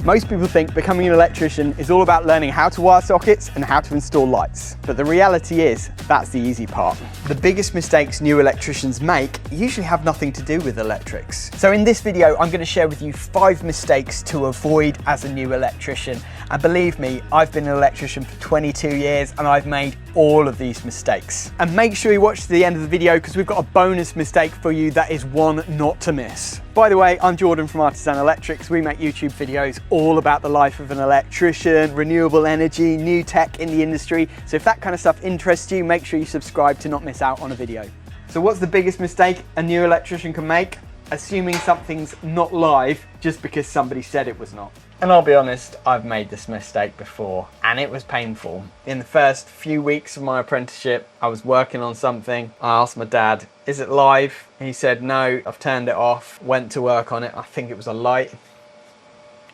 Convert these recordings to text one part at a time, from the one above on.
Most people think becoming an electrician is all about learning how to wire sockets and how to install lights. But the reality is, that's the easy part. The biggest mistakes new electricians make usually have nothing to do with electrics. So in this video, I'm going to share with you 5 mistakes to avoid as a new electrician. And believe me, I've been an electrician for 22 years and I've made all of these mistakes. And make sure you watch to the end of the video because we've got a bonus mistake for you that is one not to miss. By the way, I'm Jordan from Artisan Electrics. We make YouTube videos all about the life of an electrician, renewable energy, new tech in the industry. So if that kind of stuff interests you, make sure you subscribe to not miss out on a video. So what's the biggest mistake a new electrician can make? Assuming something's not live just because somebody said it was not. And I'll be honest, I've made this mistake before and it was painful. In the first few weeks of my apprenticeship, I was working on something. I asked my dad, is it live? He said, no, I've turned it off. Went to work on it. I think it was a light.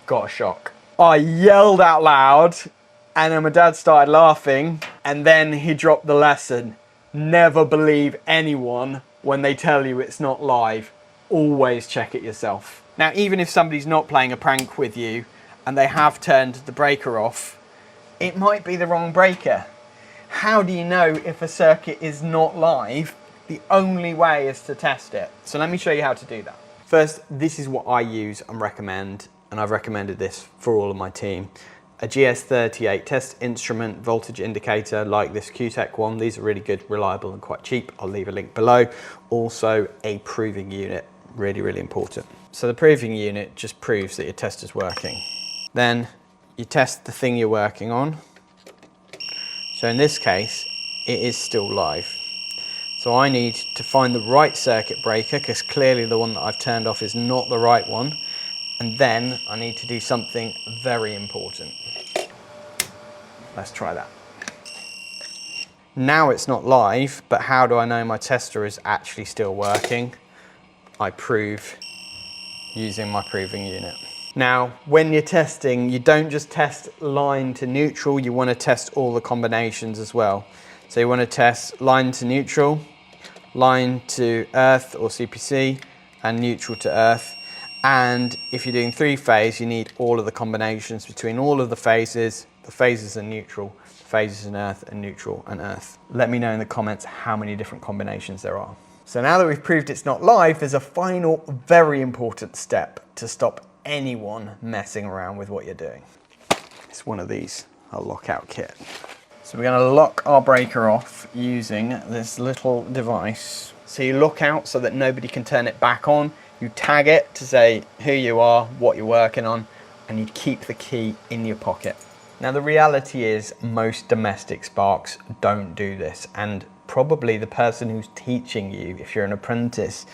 Got a shock. I yelled out loud and then my dad started laughing and then he dropped the lesson. Never believe anyone when they tell you it's not live. Always check it yourself. Now, even if somebody's not playing a prank with you and they have turned the breaker off, it might be the wrong breaker. How do you know if a circuit is not live? The only way is to test it. So let me show you how to do that. First, this is what I use and recommend, and I've recommended this for all of my team. A GS38 test instrument voltage indicator like this Q-Tech one. These are really good, reliable and quite cheap. I'll leave a link below. Also a proving unit, really, really important. So the proving unit just proves that your test is working. Then you test the thing you're working on. So in this case, it is still live. So I need to find the right circuit breaker because clearly the one that I've turned off is not the right one. And then I need to do something very important. Let's try that. Now it's not live, but how do I know my tester is actually still working? I prove using my proving unit. Now, when you're testing, you don't just test line to neutral, you want to test all the combinations as well. So you want to test line to neutral, line to earth or CPC, and neutral to earth. And if you're doing 3-phase, you need all of the combinations between all of the phases are neutral, the phases in earth and neutral and earth. Let me know in the comments how many different combinations there are. So now that we've proved it's not live, there's a final very important step to stop anyone messing around with what you're doing. It's one of these, a lockout kit. So we're going to lock our breaker off using this little device. So you lock out so that nobody can turn it back on. You tag it to say who you are, what you're working on, and you keep the key in your pocket. Now the reality is most domestic sparks don't do this, and probably the person who's teaching you, if you're an apprentice,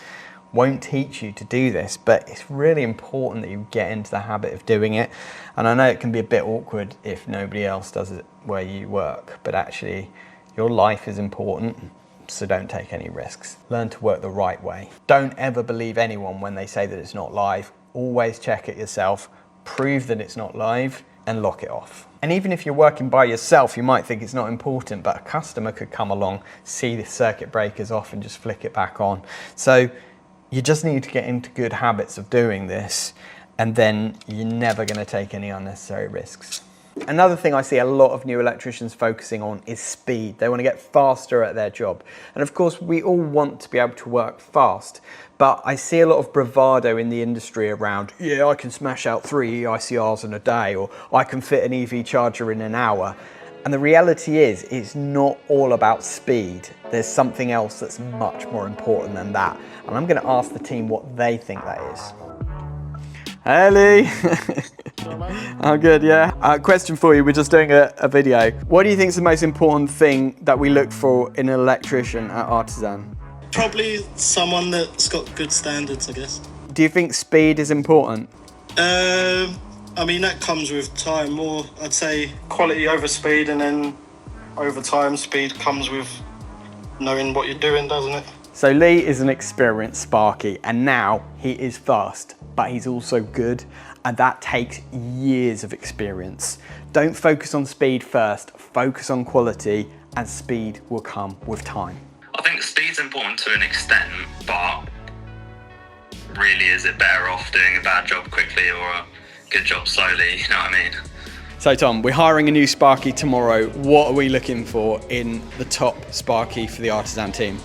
won't teach you to do this, but it's really important that you get into the habit of doing it. And I know it can be a bit awkward if nobody else does it where you work, but actually your life is important, so don't take any risks. Learn to work the right way. Don't ever believe anyone when they say that it's not live. Always check it yourself, prove that it's not live, and lock it off. And even if you're working by yourself, you might think it's not important, but a customer could come along, see the circuit breakers off and just flick it back on. So you just need to get into good habits of doing this, and then you're never going to take any unnecessary risks. Another thing I see a lot of new electricians focusing on is speed. They want to get faster at their job. And of course, we all want to be able to work fast, but I see a lot of bravado in the industry around, yeah, I can smash out 3 EICRs in a day, or I can fit an EV charger in an hour. And the reality is, it's not all about speed. There's something else that's much more important than that. And I'm going to ask the team what they think that is. Hey Lee. I'm good, yeah. Question for you, we're just doing a video. What do you think is the most important thing that we look for in an electrician at Artisan? Probably someone that's got good standards, I guess. Do you think speed is important? I mean, that comes with time more. I'd say quality over speed, and then over time, speed comes with knowing what you're doing, doesn't it? So Lee is an experienced Sparky, and now he is fast, but he's also good, and that takes years of experience. Don't focus on speed first, focus on quality, and speed will come with time. I think speed's important to an extent, but really is it better off doing a bad job quickly or good job slowly, you know what I mean? So Tom, we're hiring a new Sparky tomorrow. What are we looking for in the top Sparky for the Artisan team?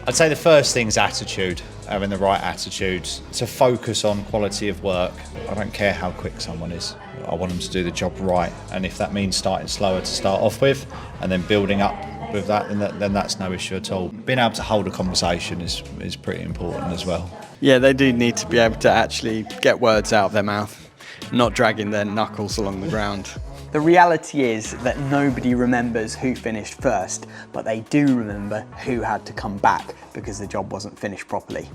I'd say the first thing is attitude, having the right attitude, to focus on quality of work. I don't care how quick someone is. I want them to do the job right, and if that means starting slower to start off with and then building up with that, then that's no issue at all. Being able to hold a conversation is pretty important as well. Yeah, they do need to be able to actually get words out of their mouth, not dragging their knuckles along the ground. The reality is that nobody remembers who finished first, but they do remember who had to come back because the job wasn't finished properly.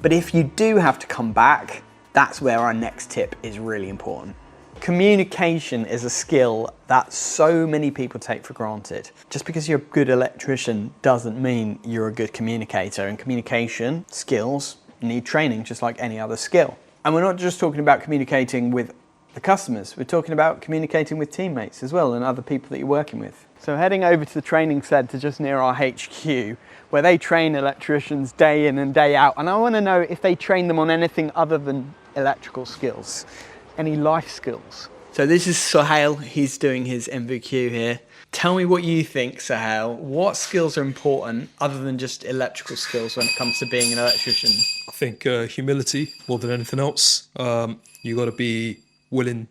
But if you do have to come back, that's where our next tip is really important. Communication is a skill that so many people take for granted. Just because you're a good electrician doesn't mean you're a good communicator, and communication skills need training just like any other skill. And we're not just talking about communicating with the customers, we're talking about communicating with teammates as well and other people that you're working with. So heading over to the training centre just near our HQ, where they train electricians day in and day out, and I want to know if they train them on anything other than electrical skills, any life skills. So this is 𝐒𝐮𝐬, he's doing his MVQ here. Tell me what you think, 𝐒𝐮𝐬. What skills are important other than just electrical skills when it comes to being an electrician? I think humility more than anything else. You got to be willing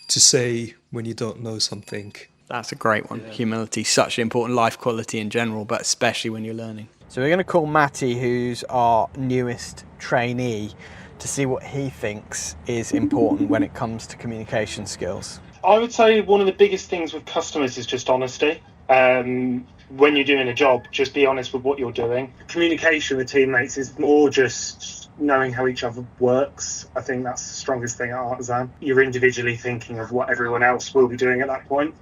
to say when you don't know something. That's a great one. Yeah. Humility, such an important life quality in general, but especially when you're learning. So we're going to call Matty, who's our newest trainee, to see what he thinks is important when it comes to communication skills. I would say one of the biggest things with customers is just honesty. When you're doing a job, just be honest with what you're doing. Communication with teammates is more just knowing how each other works. I think that's the strongest thing at Artisan. You're individually thinking of what everyone else will be doing at that point,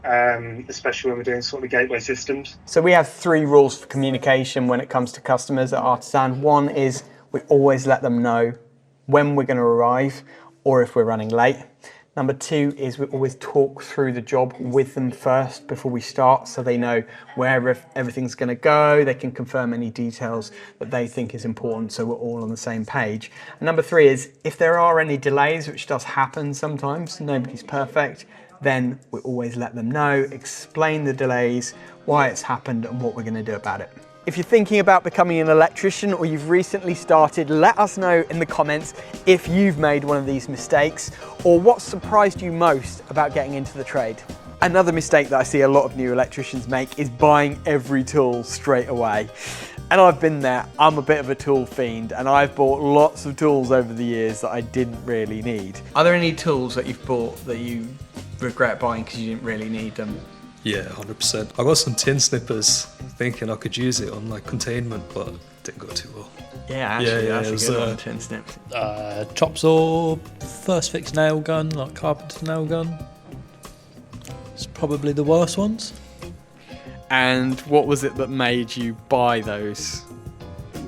especially when we're doing sort of gateway systems. So we have 3 rules for communication when it comes to customers at Artisan. One is we always let them know when we're going to arrive or if we're running late. Number 2 is we always talk through the job with them first before we start, so they know where everything's going to go. They can confirm any details that they think is important, so we're all on the same page. And number 3 is if there are any delays, which does happen sometimes, nobody's perfect, then we always let them know, explain the delays, why it's happened and what we're going to do about it. If you're thinking about becoming an electrician or you've recently started, let us know in the comments if you've made one of these mistakes or what surprised you most about getting into the trade. Another mistake that I see a lot of new electricians make is buying every tool straight away. And I've been there. I'm a bit of a tool fiend and I've bought lots of tools over the years that I didn't really need. Are there any tools that you've bought that you regret buying because you didn't really need them? Yeah, 100%. I got some tin snippers thinking I could use it on like containment, but it didn't go too well. Yeah, actually, that's a good one, tin snips. Chop saw, first fix nail gun, like carpenter's nail gun. It's probably the worst ones. And what was it that made you buy those?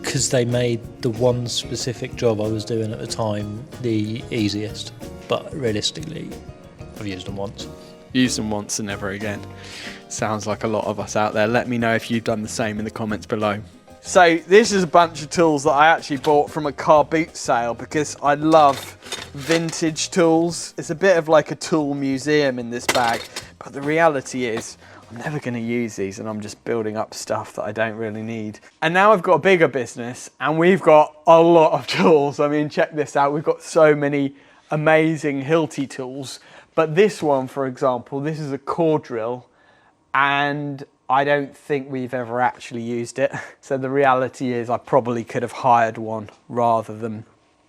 Because they made the one specific job I was doing at the time the easiest. But realistically, I've used them once. Use them once and never again. Sounds like a lot of us out there. Let me know if you've done the same in the comments below. So this is a bunch of tools that I actually bought from a car boot sale because I love vintage tools. It's a bit of like a tool museum in this bag, but the reality is I'm never going to use these and I'm just building up stuff that I don't really need. And now I've got a bigger business and we've got a lot of tools. I mean, check this out. We've got so many amazing Hilti tools. But this one, for example, this is a core drill and I don't think we've ever actually used it. So the reality is I probably could have hired one rather than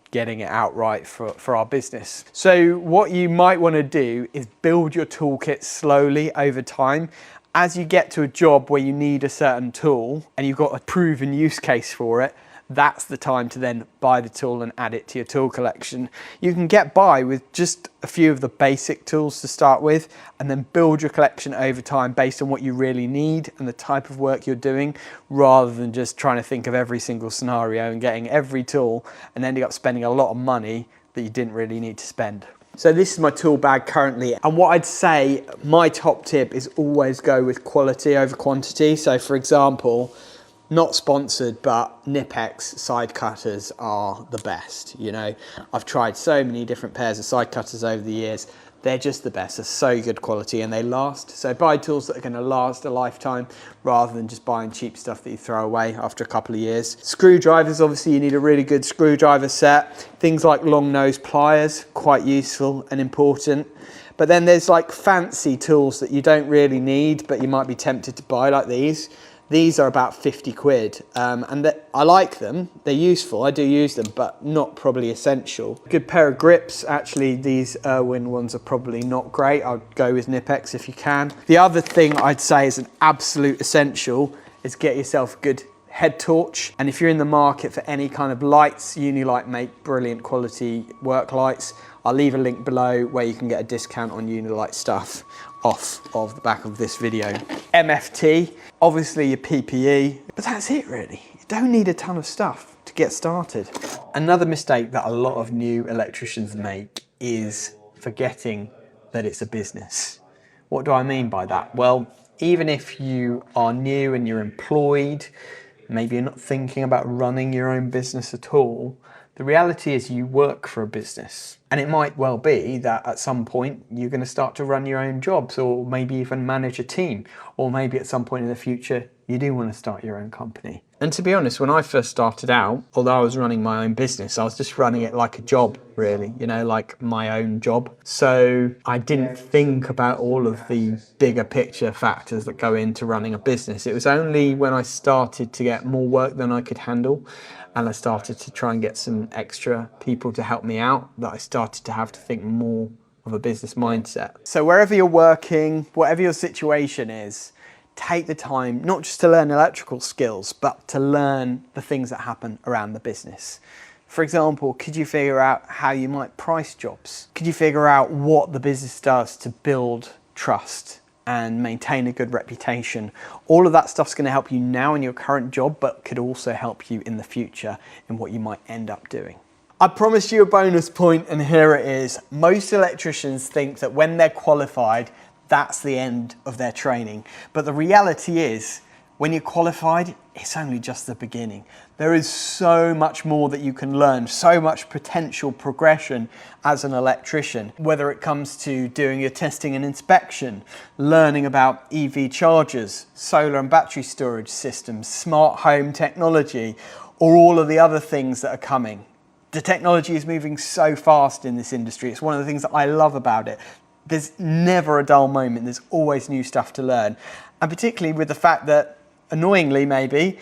getting it outright for our business. So what you might want to do is build your toolkit slowly over time. As you get to a job where you need a certain tool and you've got a proven use case for it, that's the time to then buy the tool and add it to your tool collection. You can get by with just a few of the basic tools to start with and then build your collection over time based on what you really need and the type of work you're doing, rather than just trying to think of every single scenario and getting every tool and ending up spending a lot of money that you didn't really need to spend. So this is my tool bag currently, and what I'd say my top tip is always go with quality over quantity. So for example, Not sponsored, but 𝐼𝐻 side cutters are the best. You know, I've tried so many different pairs of side cutters over the years. They're just the best. They're so good quality and they last. So buy tools that are going to last a lifetime rather than just buying cheap stuff that you throw away after a couple of years. Screwdrivers, obviously you need a really good screwdriver set. Things like long nose pliers, quite useful and important. But then there's like fancy tools that you don't really need, but you might be tempted to buy, like these. These are about 50 quid, and I like them, they're useful, I do use them, but not probably essential. Good pair of grips, actually these 𝐒𝐻 ones are probably not great, I'd go with 𝐼𝐻 if you can. The other thing I'd say is an absolute essential is get yourself a good head torch, and if you're in the market for any kind of lights, Unilight make brilliant quality work lights. I'll leave a link below where you can get a discount on Unilight stuff off of the back of this video. MFT, obviously your PPE, but that's it really. You don't need a ton of stuff to get started. Another mistake that a lot of new electricians make is forgetting that it's a business. What do I mean by that? Well, even if you are new and you're employed, maybe you're not thinking about running your own business at all, the reality is you work for a business. And it might well be that at some point you're going to start to run your own jobs, or maybe even manage a team, or maybe at some point in the future you do want to start your own company. And to be honest, when I first started out, although I was running my own business, I was just running it like a job, really, you know, like my own job. So I didn't think about all of the bigger picture factors that go into running a business. It was only when I started to get more work than I could handle, and I started to try and get some extra people to help me out, that I started to have to think more of a business mindset. So wherever you're working, whatever your situation is, take the time not just to learn electrical skills, but to learn the things that happen around the business. For example, could you figure out how you might price jobs? Could you figure out what the business does to build trust and maintain a good reputation? All of that stuff's going to help you now in your current job, but could also help you in the future in what you might end up doing. I promised you a bonus point, and here it is. Most electricians think that when they're qualified, that's the end of their training. But the reality is, when you're qualified, it's only just the beginning. There is so much more that you can learn, so much potential progression as an electrician, whether it comes to doing your testing and inspection, learning about EV chargers, solar and battery storage systems, smart home technology, or all of the other things that are coming. The technology is moving so fast in this industry. It's one of the things that I love about it. There's never a dull moment. There's always new stuff to learn. And particularly with the fact that, annoyingly maybe,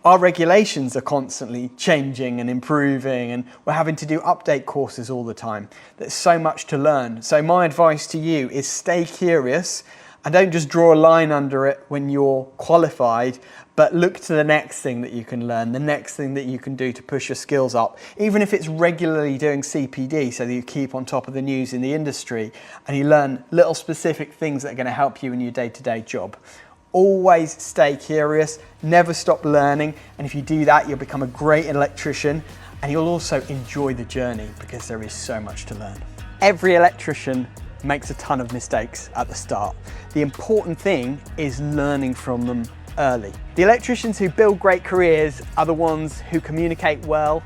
our regulations are constantly changing and improving, and we're having to do update courses all the time. There's so much to learn. So my advice to you is stay curious and don't just draw a line under it when you're qualified, but look to the next thing that you can learn, the next thing that you can do to push your skills up. Even if it's regularly doing CPD so that you keep on top of the news in the industry and you learn little specific things that are going to help you in your day-to-day job. Always stay curious, never stop learning, and if you do that, you'll become a great electrician, and you'll also enjoy the journey because there is so much to learn. Every electrician makes a ton of mistakes at the start. The important thing is learning from them early. The electricians who build great careers are the ones who communicate well,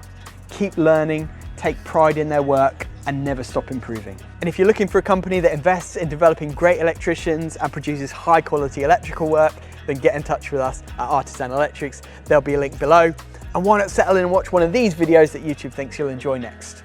keep learning, take pride in their work, and never stop improving. And if you're looking for a company that invests in developing great electricians and produces high quality electrical work, then get in touch with us at Artisan Electrics. There'll be a link below. And why not settle in and watch one of these videos that YouTube thinks you'll enjoy next?